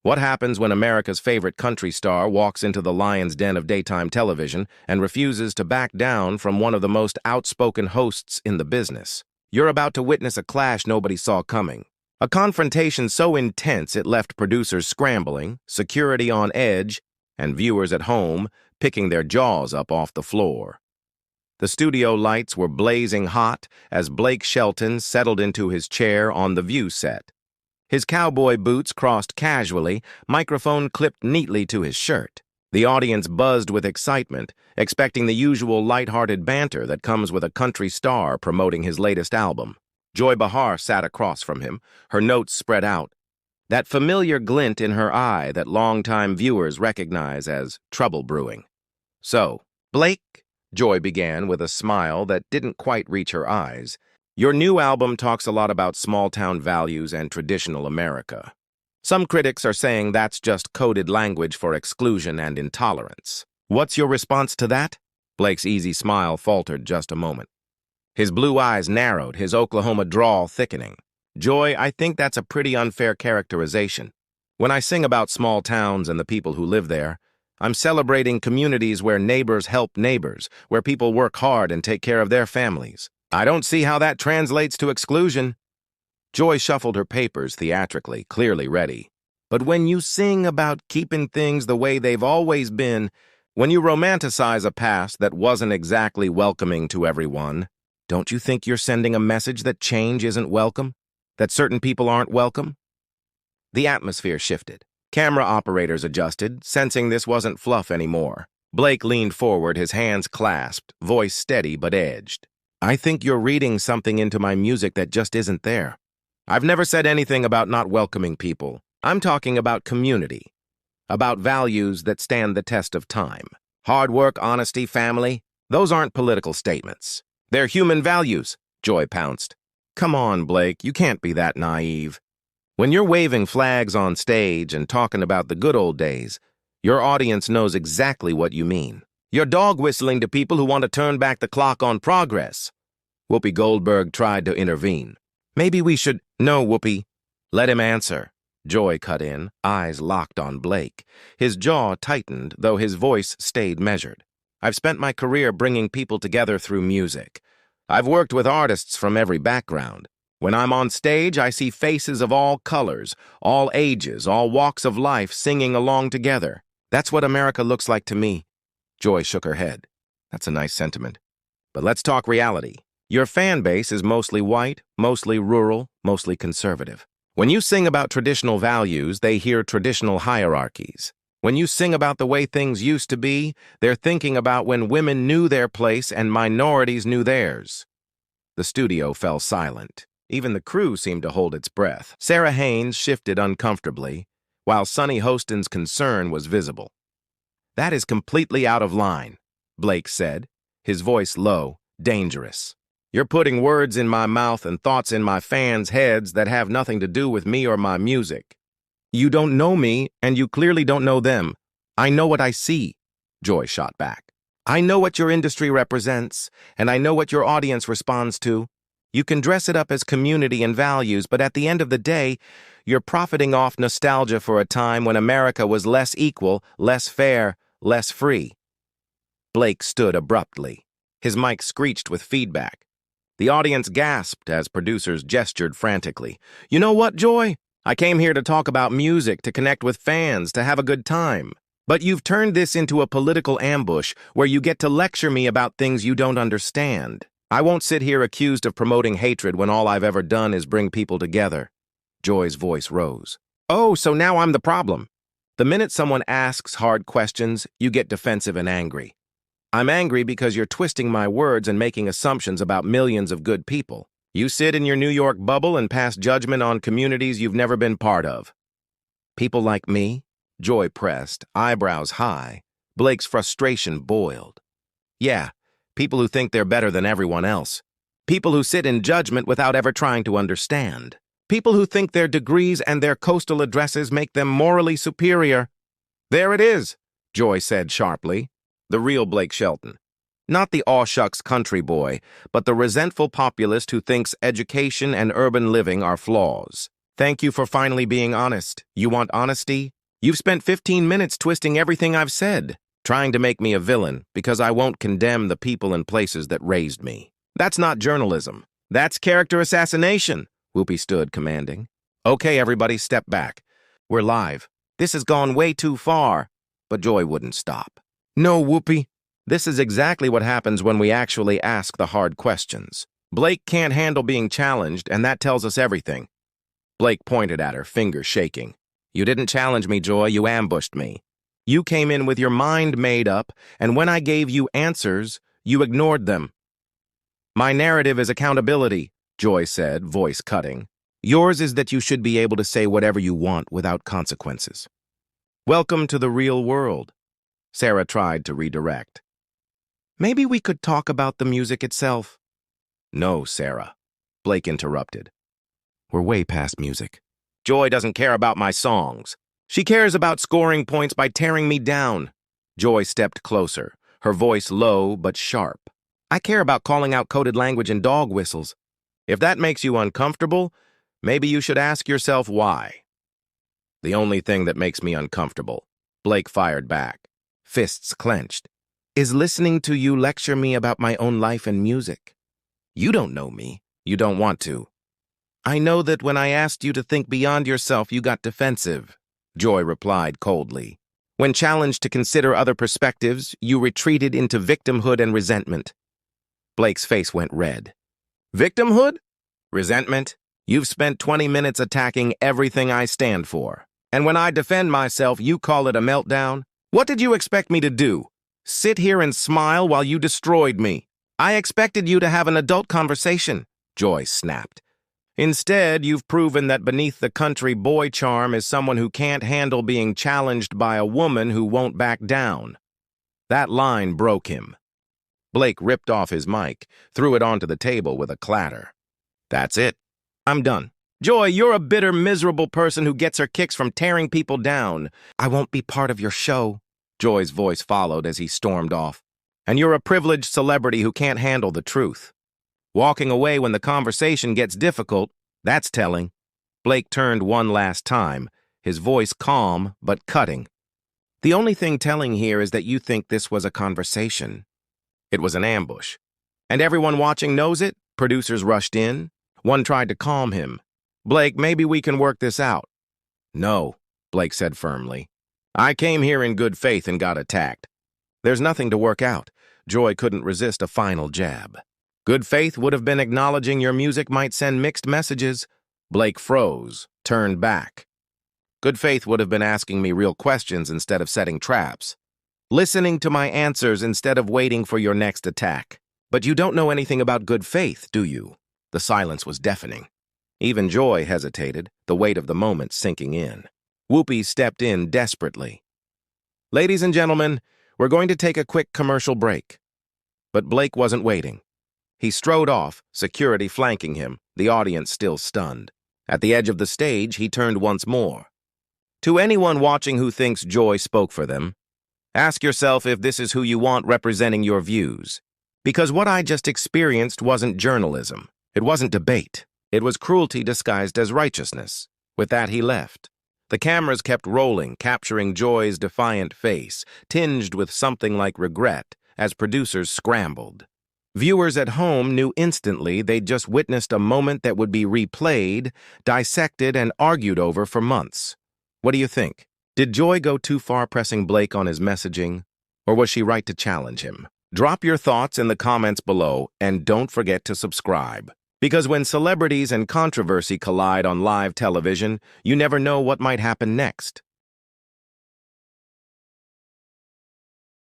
What happens when America's favorite country star walks into the lion's den of daytime television and refuses to back down from one of the most outspoken hosts in the business? You're about to witness a clash nobody saw coming. A confrontation so intense it left producers scrambling, security on edge, and viewers at home picking their jaws up off the floor. The studio lights were blazing hot as Blake Shelton settled into his chair on the View set. His cowboy boots crossed casually, microphone clipped neatly to his shirt. The audience buzzed with excitement, expecting the usual light-hearted banter that comes with a country star promoting his latest album. Behar sat across from him, her notes spread out, that familiar glint in her eye that longtime viewers recognize as trouble brewing. "So, Blake," Joy began with a smile that didn't quite reach her eyes, "your new album talks a lot about small-town values and traditional America. Some critics are saying that's just coded language for exclusion and intolerance. What's your response to that?" Blake's easy smile faltered just a moment. His blue eyes narrowed, his Oklahoma drawl thickening. "Joy, I think that's a pretty unfair characterization. When I sing about small towns and the people who live there, I'm celebrating communities where neighbors help neighbors, where people work hard and take care of their families. I don't see how that translates to exclusion." Joy shuffled her papers theatrically, clearly ready. "But when you sing about keeping things the way they've always been, when you romanticize a past that wasn't exactly welcoming to everyone, don't you think you're sending a message that change isn't welcome? That certain people aren't welcome?" The atmosphere shifted. Camera operators adjusted, sensing this wasn't fluff anymore. Blake leaned forward, his hands clasped, voice steady but edged. "I think you're reading something into my music that just isn't there. I've never said anything about not welcoming people. I'm talking about community, about values that stand the test of time. Hard work, honesty, family, those aren't political statements. They're human values," Joy pounced. "Come on, Blake, you can't be that naive. When you're waving flags on stage and talking about the good old days, your audience knows exactly what you mean. You're dog whistling to people who want to turn back the clock on progress." Whoopi Goldberg tried to intervene. "Maybe we should—" "No, Whoopi. Let him answer." Joy cut in, eyes locked on Blake. His jaw tightened, though his voice stayed measured. "I've spent my career bringing people together through music. I've worked with artists from every background. When I'm on stage, I see faces of all colors, all ages, all walks of life singing along together. That's what America looks like to me." Joy shook her head. "That's a nice sentiment. But let's talk reality. Your fan base is mostly white, mostly rural, mostly conservative. When you sing about traditional values, they hear traditional hierarchies. When you sing about the way things used to be, they're thinking about when women knew their place and minorities knew theirs." The studio fell silent. Even the crew seemed to hold its breath. Sarah Haynes shifted uncomfortably, while Sonny Hostin's concern was visible. "That is completely out of line," Blake said, his voice low, dangerous. "You're putting words in my mouth and thoughts in my fans' heads that have nothing to do with me or my music." "You don't know me, and you clearly don't know them. I know what I see," Joy shot back. "I know what your industry represents, and I know what your audience responds to. You can dress it up as community and values, but at the end of the day, you're profiting off nostalgia for a time when America was less equal, less fair, less free." Blake stood abruptly. His mic screeched with feedback. The audience gasped as producers gestured frantically. "You know what, Joy? I came here to talk about music, to connect with fans, to have a good time. But you've turned this into a political ambush where you get to lecture me about things you don't understand. I won't sit here accused of promoting hatred when all I've ever done is bring people together." Joy's voice rose. "Oh, so now I'm the problem. The minute someone asks hard questions, you get defensive and angry. I'm angry because you're twisting my words and making assumptions about millions of good people. You sit in your New York bubble and pass judgment on communities you've never been part of." "People like me?" Joy pressed, eyebrows high. Blake's frustration boiled. "Yeah. People who think they're better than everyone else. People who sit in judgment without ever trying to understand. People who think their degrees and their coastal addresses make them morally superior." "There it is," Joy said sharply. The real Blake Shelton. Not the aw-shucks country boy, but the resentful populist who thinks education and urban living are flaws. Thank you for finally being honest. You want honesty? You've spent 15 minutes twisting everything I've said, trying to make me a villain because I won't condemn the people and places that raised me. That's not journalism. That's character assassination, Whoopi stood, commanding. Okay, everybody, step back. We're live. This has gone way too far. But Joy wouldn't stop. No, Whoopi. This is exactly what happens when we actually ask the hard questions. Blake can't handle being challenged, and that tells us everything. Blake pointed at her, finger shaking. You didn't challenge me, Joy. You ambushed me. You came in with your mind made up, and when I gave you answers, you ignored them. My narrative is accountability, Joy said, voice cutting. Yours is that you should be able to say whatever you want without consequences. Welcome to the real world. Sarah tried to redirect. Maybe we could talk about the music itself. No, Sarah, Blake interrupted. We're way past music. Joy doesn't care about my songs. She cares about scoring points by tearing me down. Joy stepped closer, her voice low but sharp. I care about calling out coded language and dog whistles. If that makes you uncomfortable, maybe you should ask yourself why. The only thing that makes me uncomfortable, Blake fired back, fists clenched, is listening to you lecture me about my own life and music. You don't know me. You don't want to. I know that when I asked you to think beyond yourself, you got defensive, Joy replied coldly. When challenged to consider other perspectives, you retreated into victimhood and resentment. Blake's face went red. Victimhood? Resentment? You've spent 20 minutes attacking everything I stand for. And when I defend myself, you call it a meltdown? What did you expect me to do? Sit here and smile while you destroyed me? I expected you to have an adult conversation, Joy snapped. Instead, you've proven that beneath the country boy charm is someone who can't handle being challenged by a woman who won't back down. That line broke him. Blake ripped off his mic, threw it onto the table with a clatter. That's it. I'm done. Joy, you're a bitter, miserable person who gets her kicks from tearing people down. I won't be part of your show, Joy's voice followed as he stormed off. And you're a privileged celebrity who can't handle the truth. Walking away when the conversation gets difficult, that's telling. Blake turned one last time, his voice calm but cutting. The only thing telling here is that you think this was a conversation. It was an ambush. And everyone watching knows it. Producers rushed in. One tried to calm him. Blake, maybe we can work this out. No, Blake said firmly. I came here in good faith and got attacked. There's nothing to work out. Joy couldn't resist a final jab. Good faith would have been acknowledging your music might send mixed messages. Blake froze, turned back. Good faith would have been asking me real questions instead of setting traps. Listening to my answers instead of waiting for your next attack. But you don't know anything about good faith, do you? The silence was deafening. Even Joy hesitated, the weight of the moment sinking in. Whoopi stepped in desperately. Ladies and gentlemen, we're going to take a quick commercial break. But Blake wasn't waiting. He strode off, security flanking him, the audience still stunned. At the edge of the stage, he turned once more. To anyone watching who thinks Joy spoke for them, ask yourself if this is who you want representing your views. Because what I just experienced wasn't journalism. It wasn't debate. It was cruelty disguised as righteousness. With that, he left. The cameras kept rolling, capturing Joy's defiant face, tinged with something like regret, as producers scrambled. Viewers at home knew instantly they'd just witnessed a moment that would be replayed, dissected, and argued over for months. What do you think? Did Joy go too far pressing Blake on his messaging? Or was she right to challenge him? Drop your thoughts in the comments below, and don't forget to subscribe. Because when celebrities and controversy collide on live television, you never know what might happen next.